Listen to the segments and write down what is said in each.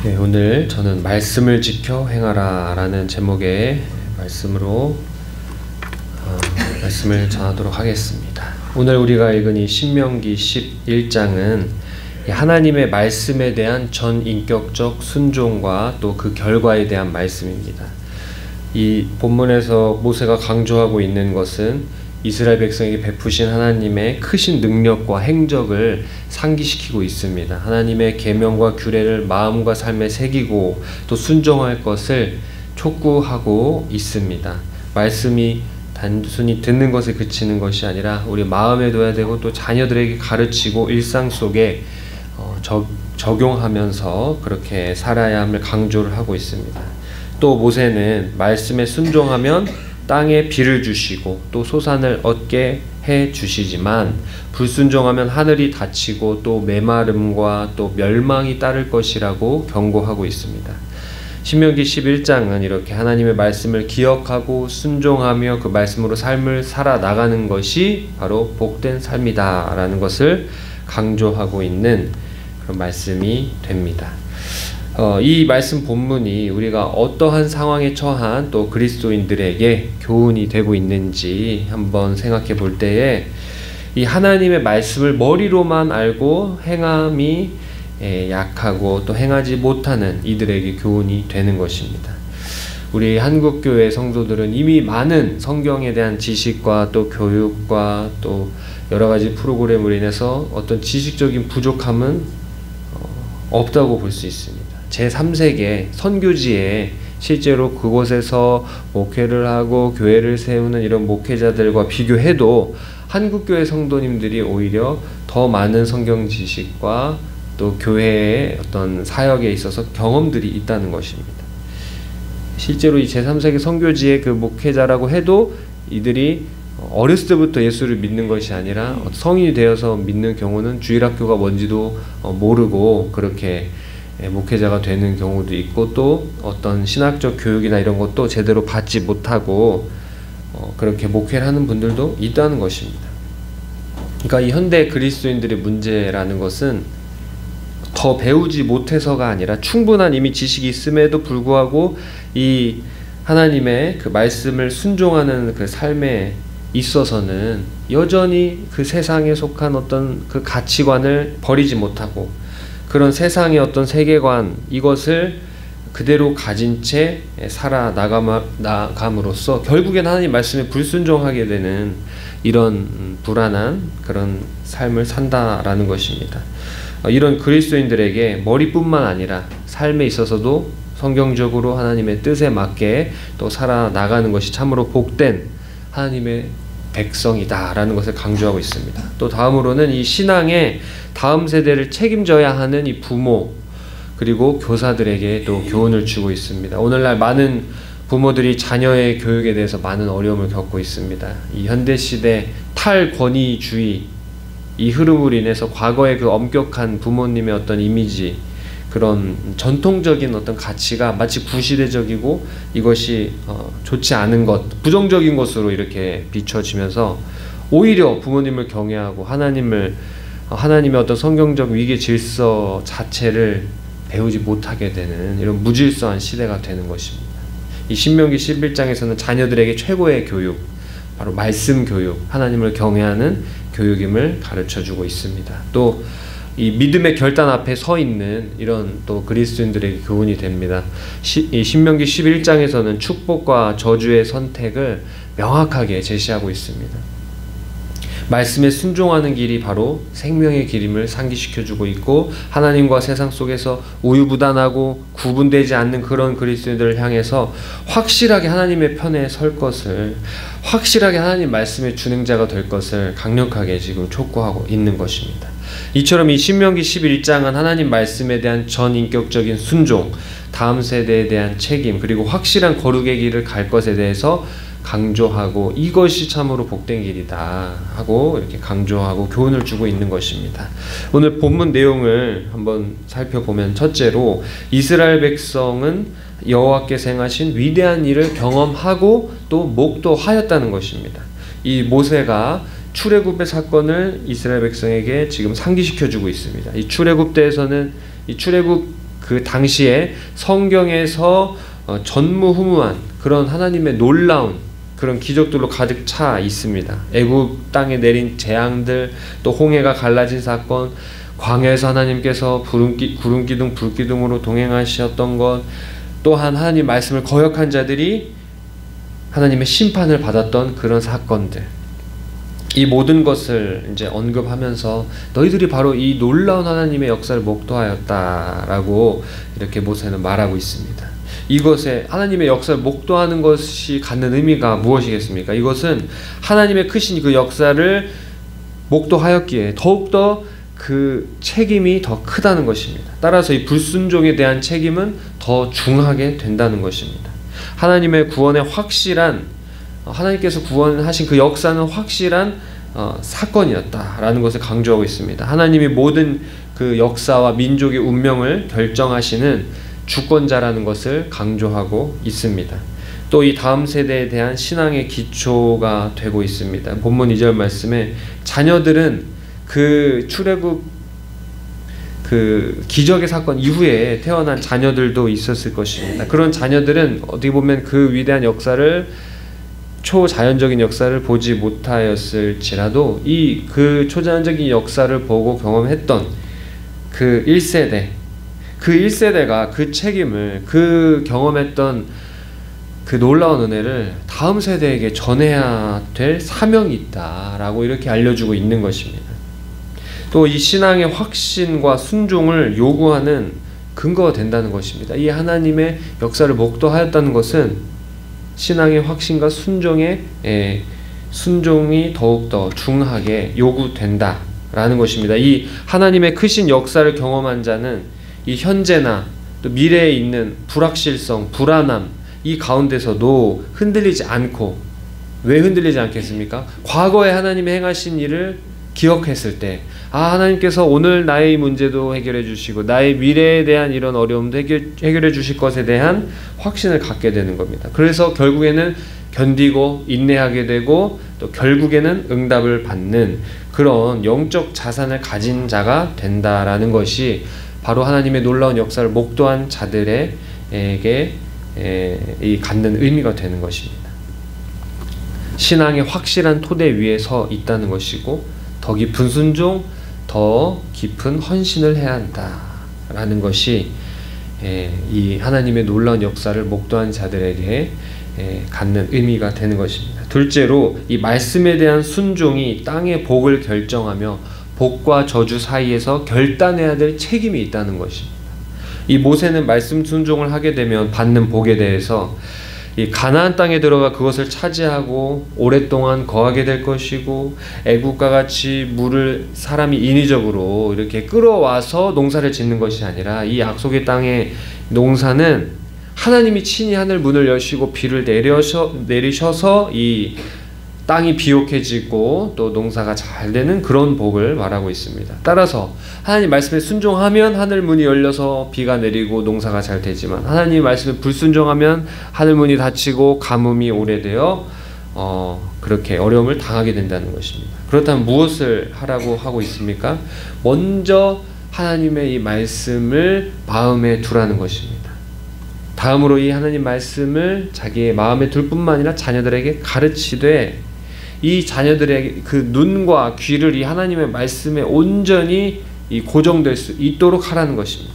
네, 오늘 저는 말씀을 지켜 행하라 라는 제목의 말씀으로 말씀을 전하도록 하겠습니다. 오늘 우리가 읽은 이 신명기 11장은 하나님의 말씀에 대한 전인격적 순종과 또 그 결과에 대한 말씀입니다. 이 본문에서 모세가 강조하고 있는 것은 이스라엘 백성에게 베푸신 하나님의 크신 능력과 행적을 상기시키고 있습니다. 하나님의 계명과 규례를 마음과 삶에 새기고 또 순종할 것을 촉구하고 있습니다. 말씀이 단순히 듣는 것에 그치는 것이 아니라 우리 마음에 둬야 되고 또 자녀들에게 가르치고 일상 속에 적용하면서 그렇게 살아야 함을 강조를 하고 있습니다. 또 모세는 말씀에 순종하면 땅에 비를 주시고 또 소산을 얻게 해 주시지만 불순종하면 하늘이 닫히고 또 메마름과 또 멸망이 따를 것이라고 경고하고 있습니다. 신명기 11장은 이렇게 하나님의 말씀을 기억하고 순종하며 그 말씀으로 삶을 살아나가는 것이 바로 복된 삶이다 라는 것을 강조하고 있는 그런 말씀이 됩니다. 이 말씀 본문이 우리가 어떠한 상황에 처한 또 그리스도인들에게 교훈이 되고 있는지 한번 생각해 볼 때에 이 하나님의 말씀을 머리로만 알고 행함이 약하고 또 행하지 못하는 이들에게 교훈이 되는 것입니다. 우리 한국교회 성도들은 이미 많은 성경에 대한 지식과 또 교육과 또 여러 가지 프로그램으로 인해서 어떤 지식적인 부족함은 없다고 볼 수 있습니다. 제3세계 선교지에 실제로 그곳에서 목회를 하고 교회를 세우는 이런 목회자들과 비교해도 한국교회 성도님들이 오히려 더 많은 성경 지식과 또 교회의 어떤 사역에 있어서 경험들이 있다는 것입니다. 실제로 이 제3세계 선교지의 그 목회자라고 해도 이들이 어렸을 때부터 예수를 믿는 것이 아니라 성인이 되어서 믿는 경우는 주일학교가 뭔지도 모르고 그렇게 목회자가 되는 경우도 있고 또 어떤 신학적 교육이나 이런 것도 제대로 받지 못하고 그렇게 목회를 하는 분들도 있다는 것입니다. 그러니까 이 현대 그리스도인들의 문제라는 것은 더 배우지 못해서가 아니라 충분한 이미 지식이 있음에도 불구하고 이 하나님의 그 말씀을 순종하는 그 삶에 있어서는 여전히 그 세상에 속한 어떤 그 가치관을 버리지 못하고 그런 세상의 어떤 세계관 이것을 그대로 가진 채 살아나감으로써 결국엔 하나님 말씀에 불순종하게 되는 이런 불안한 그런 삶을 산다라는 것입니다. 이런 그리스도인들에게 머리뿐만 아니라 삶에 있어서도 성경적으로 하나님의 뜻에 맞게 또 살아나가는 것이 참으로 복된 하나님의 백성이다라는 것을 강조하고 있습니다. 또 다음으로는 이 신앙의 다음 세대를 책임져야 하는 이 부모 그리고 교사들에게 또 교훈을 주고 있습니다. 오늘날 많은 부모들이 자녀의 교육에 대해서 많은 어려움을 겪고 있습니다. 이 현대시대 탈권위주의 이 흐름으로 인해서 과거의 그 엄격한 부모님의 어떤 이미지 그런 전통적인 어떤 가치가 마치 구시대적이고 이것이 좋지 않은 것, 부정적인 것으로 이렇게 비춰지면서 오히려 부모님을 경외하고 하나님의 어떤 성경적 위계 질서 자체를 배우지 못하게 되는 이런 무질서한 시대가 되는 것입니다. 이 신명기 11장에서는 자녀들에게 최고의 교육, 바로 말씀 교육, 하나님을 경외하는 교육임을 가르쳐주고 있습니다. 또 이 믿음의 결단 앞에 서 있는 이런 또 그리스도인들에게 교훈이 됩니다. 이 신명기 11장에서는 축복과 저주의 선택을 명확하게 제시하고 있습니다. 말씀에 순종하는 길이 바로 생명의 길임을 상기시켜주고 있고 하나님과 세상 속에서 우유부단하고 구분되지 않는 그런 그리스도인들을 향해서 확실하게 하나님의 편에 설 것을 확실하게 하나님 말씀의 준행자가 될 것을 강력하게 지금 촉구하고 있는 것입니다. 이처럼 이 신명기 11장은 하나님 말씀에 대한 전인격적인 순종, 다음 세대에 대한 책임 그리고 확실한 거룩의 길을 갈 것에 대해서 강조하고 이것이 참으로 복된 길이다 하고 이렇게 강조하고 교훈을 주고 있는 것입니다. 오늘 본문 내용을 한번 살펴보면 첫째로 이스라엘 백성은 여호와께서 행하신 위대한 일을 경험하고 또 목도하였다는 것입니다. 이 모세가 출애굽의 사건을 이스라엘 백성에게 지금 상기시켜주고 있습니다. 이 출애굽 때에서는 이 출애굽 그 당시에 성경에서 전무후무한 그런 하나님의 놀라운 그런 기적들로 가득 차 있습니다. 애굽 땅에 내린 재앙들, 또 홍해가 갈라진 사건, 광야에서 하나님께서 구름기둥 불기둥으로 동행하셨던 것, 또한 하나님 말씀을 거역한 자들이 하나님의 심판을 받았던 그런 사건들, 이 모든 것을 이제 언급하면서 너희들이 바로 이 놀라운 하나님의 역사를 목도하였다라고 이렇게 모세는 말하고 있습니다. 이것에 하나님의 역사를 목도하는 것이 갖는 의미가 무엇이겠습니까? 이것은 하나님의 크신 그 역사를 목도하였기에 더욱더 그 책임이 더 크다는 것입니다. 따라서 이 불순종에 대한 책임은 더 중하게 된다는 것입니다. 하나님의 구원의 확실한, 하나님께서 구원하신 그 역사는 확실한 사건이었다라는 것을 강조하고 있습니다. 하나님이 모든 그 역사와 민족의 운명을 결정하시는 주권자라는 것을 강조하고 있습니다. 또 이 다음 세대에 대한 신앙의 기초가 되고 있습니다. 본문 2절 말씀에 자녀들은 그 출애굽 그 기적의 사건 이후에 태어난 자녀들도 있었을 것입니다. 그런 자녀들은 어떻게 보면 그 위대한 역사를, 초자연적인 역사를 보지 못하였을지라도 이 그 초자연적인 역사를 보고 경험했던 그 1세대, 그 1세대가 그 책임을, 그 경험했던 그 놀라운 은혜를 다음 세대에게 전해야 될 사명이 있다라고 이렇게 알려주고 있는 것입니다. 또 이 신앙의 확신과 순종을 요구하는 근거가 된다는 것입니다. 이 하나님의 역사를 목도하였다는 것은 신앙의 확신과 순종이 더욱더 중하게 요구된다라는 것입니다. 이 하나님의 크신 역사를 경험한 자는 이 현재나 또 미래에 있는 불확실성, 불안함, 이 가운데서도 흔들리지 않고, 왜 흔들리지 않겠습니까? 과거에 하나님이 행하신 일을 기억했을 때, 하나님께서 오늘 나의 문제도 해결해 주시고 나의 미래에 대한 이런 어려움도 해결해 주실 것에 대한 확신을 갖게 되는 겁니다. 그래서 결국에는 견디고 인내하게 되고, 또 결국에는 응답을 받는 그런 영적 자산을 가진 자가 된다라는 것이 바로 하나님의 놀라운 역사를 목도한 자들에게 이 갖는 의미가 되는 것입니다. 신앙의 확실한 토대 위에 서 있다는 것이고, 더 깊은 순종, 더 깊은 헌신을 해야 한다라는 것이 이 하나님의 놀라운 역사를 목도한 자들에게 갖는 의미가 되는 것입니다. 둘째로, 이 말씀에 대한 순종이 땅의 복을 결정하며 복과 저주 사이에서 결단해야 될 책임이 있다는 것입니다. 이 모세는 말씀 순종을 하게 되면 받는 복에 대해서 이 가나안 땅에 들어가 그것을 차지하고 오랫동안 거하게 될 것이고, 애국과 같이 물을 사람이 인위적으로 이렇게 끌어와서 농사를 짓는 것이 아니라, 이 약속의 땅의 농사는 하나님이 친히 하늘 문을 여시고 비를 내리셔서 이 땅이 비옥해지고 또 농사가 잘 되는 그런 복을 말하고 있습니다. 따라서 하나님 말씀에 순종하면 하늘 문이 열려서 비가 내리고 농사가 잘 되지만, 하나님 말씀에 불순종하면 하늘 문이 닫히고 가뭄이 오래되어 그렇게 어려움을 당하게 된다는 것입니다. 그렇다면 무엇을 하라고 하고 있습니까? 먼저 하나님의 이 말씀을 마음에 두라는 것입니다. 다음으로 이 하나님 말씀을 자기의 마음에 둘 뿐만 아니라 자녀들에게 가르치되, 이 자녀들의 그 눈과 귀를 이 하나님의 말씀에 온전히 고정될 수 있도록 하라는 것입니다.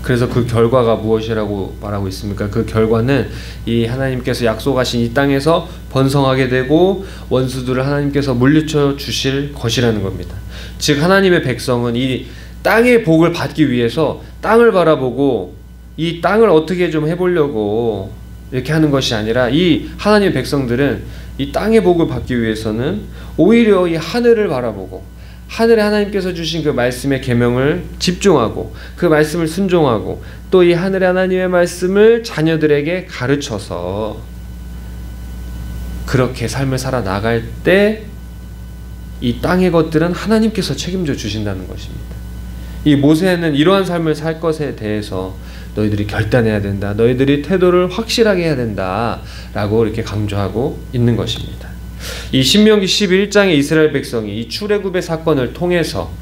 그래서 그 결과가 무엇이라고 말하고 있습니까? 그 결과는 이 하나님께서 약속하신 이 땅에서 번성하게 되고 원수들을 하나님께서 물리쳐 주실 것이라는 겁니다. 즉 하나님의 백성은 이 땅의 복을 받기 위해서 땅을 바라보고 이 땅을 어떻게 좀 해보려고 이렇게 하는 것이 아니라, 이 하나님의 백성들은 이 땅의 복을 받기 위해서는 오히려 이 하늘을 바라보고 하늘에 하나님께서 주신 그 말씀의 계명을 집중하고 그 말씀을 순종하고, 또 이 하늘의 하나님의 말씀을 자녀들에게 가르쳐서 그렇게 삶을 살아 나갈 때 이 땅의 것들은 하나님께서 책임져 주신다는 것입니다. 이 모세는 이러한 삶을 살 것에 대해서 너희들이 결단해야 된다, 너희들이 태도를 확실하게 해야 된다 라고 이렇게 강조하고 있는 것입니다. 이 신명기 11장의 이스라엘 백성이 이 출애굽의 사건을 통해서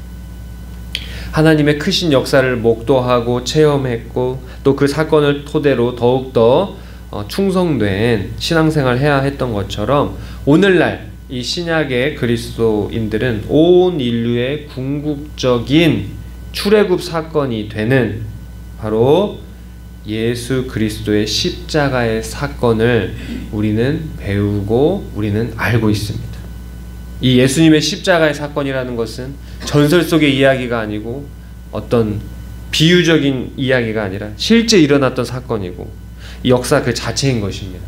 하나님의 크신 역사를 목도하고 체험했고 또 그 사건을 토대로 더욱더 충성된 신앙생활을 해야 했던 것처럼 오늘날 이 신약의 그리스도인들은 온 인류의 궁극적인 출애굽 사건이 되는 바로 예수 그리스도의 십자가의 사건을 우리는 배우고 우리는 알고 있습니다. 이 예수님의 십자가의 사건이라는 것은 전설 속의 이야기가 아니고 어떤 비유적인 이야기가 아니라 실제 일어났던 사건이고 이 역사 그 자체인 것입니다.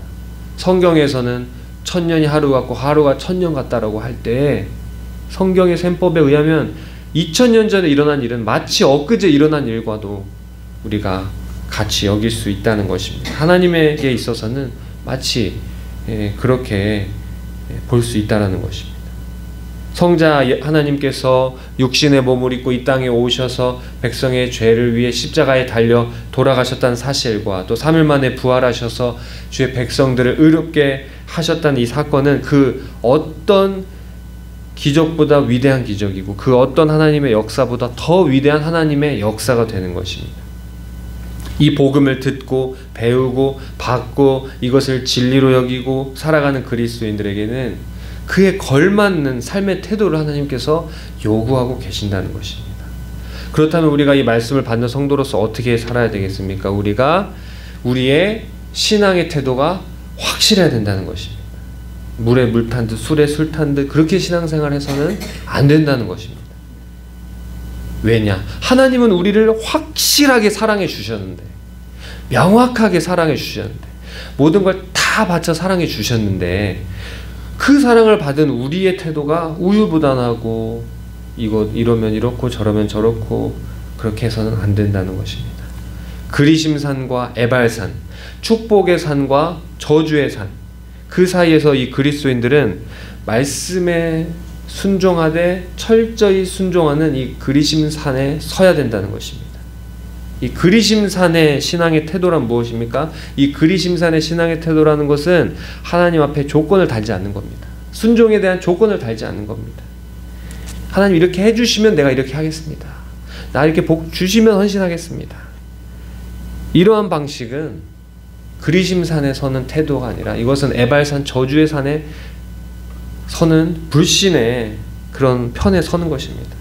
성경에서는 천년이 하루 같고 하루가 천년 같다라고 할 때 성경의 셈법에 의하면 2000년 전에 일어난 일은 마치 엊그제 일어난 일과도 우리가 같이 여길 수 있다는 것입니다. 하나님에게 있어서는 마치 그렇게 볼 수 있다는 것입니다. 성자 하나님께서 육신의 몸을 입고 이 땅에 오셔서 백성의 죄를 위해 십자가에 달려 돌아가셨다는 사실과 또 3일 만에 부활하셔서 주의 백성들을 의롭게 하셨다는 이 사건은 그 어떤 기적보다 위대한 기적이고 그 어떤 하나님의 역사보다 더 위대한 하나님의 역사가 되는 것입니다. 이 복음을 듣고 배우고 받고 이것을 진리로 여기고 살아가는 그리스도인들에게는 그에 걸맞는 삶의 태도를 하나님께서 요구하고 계신다는 것입니다. 그렇다면 우리가 이 말씀을 받는 성도로서 어떻게 살아야 되겠습니까? 우리가 우리의 신앙의 태도가 확실해야 된다는 것입니다. 물에 물 탄 듯 술에 술 탄 듯 그렇게 신앙생활해서는 안 된다는 것입니다. 왜냐? 하나님은 우리를 확실하게 사랑해 주셨는데, 명확하게 사랑해 주셨는데, 모든 걸 다 바쳐 사랑해 주셨는데 그 사랑을 받은 우리의 태도가 우유부단하고 이러면 이렇고 저러면 저렇고 그렇게 해서는 안 된다는 것입니다. 그리심산과 에발산, 축복의 산과 저주의 산, 그 사이에서 이 그리스도인들은 말씀에 순종하되 철저히 순종하는 이 그리심산에 서야 된다는 것입니다. 이 그리심산의 신앙의 태도란 무엇입니까? 이 그리심산의 신앙의 태도라는 것은 하나님 앞에 조건을 달지 않는 겁니다. 순종에 대한 조건을 달지 않는 겁니다. 하나님 이렇게 해주시면 내가 이렇게 하겠습니다. 나 이렇게 복 주시면 헌신하겠습니다. 이러한 방식은 그리심산에 서는 태도가 아니라 이것은 에발산 저주의 산에 서는 불신의 그런 편에 서는 것입니다.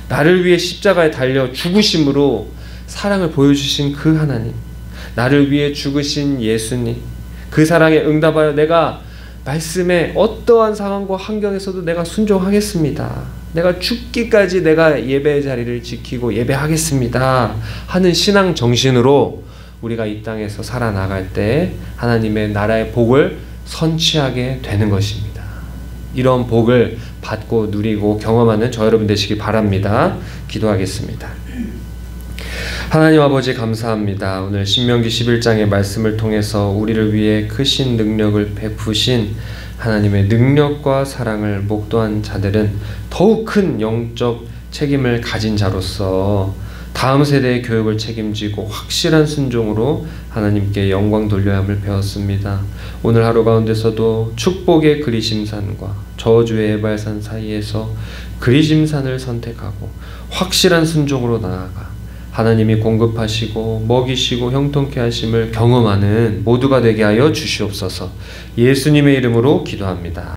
나를 위해 십자가에 달려 죽으심으로 사랑을 보여주신 그 하나님, 나를 위해 죽으신 예수님, 그 사랑에 응답하여 내가 말씀에 어떠한 상황과 환경에서도 내가 순종하겠습니다. 내가 죽기까지 내가 예배의 자리를 지키고 예배하겠습니다 하는 신앙 정신으로 우리가 이 땅에서 살아나갈 때 하나님의 나라의 복을 선취하게 되는 것입니다. 이런 복을 받고 누리고 경험하는 저 여러분 되시기 바랍니다. 기도하겠습니다. 하나님 아버지 감사합니다. 오늘 신명기 11장의 말씀을 통해서 우리를 위해 크신 능력을 베푸신 하나님의 능력과 사랑을 목도한 자들은 더욱 큰 영적 책임을 가진 자로서 다음 세대의 교육을 책임지고 확실한 순종으로 하나님께 영광 돌려야 함을 배웠습니다. 오늘 하루 가운데서도 축복의 그리심산과 저주의 에발산 사이에서 그리심산을 선택하고 확실한 순종으로 나아가 하나님이 공급하시고 먹이시고 형통케 하심을 경험하는 모두가 되게 하여 주시옵소서. 예수님의 이름으로 기도합니다.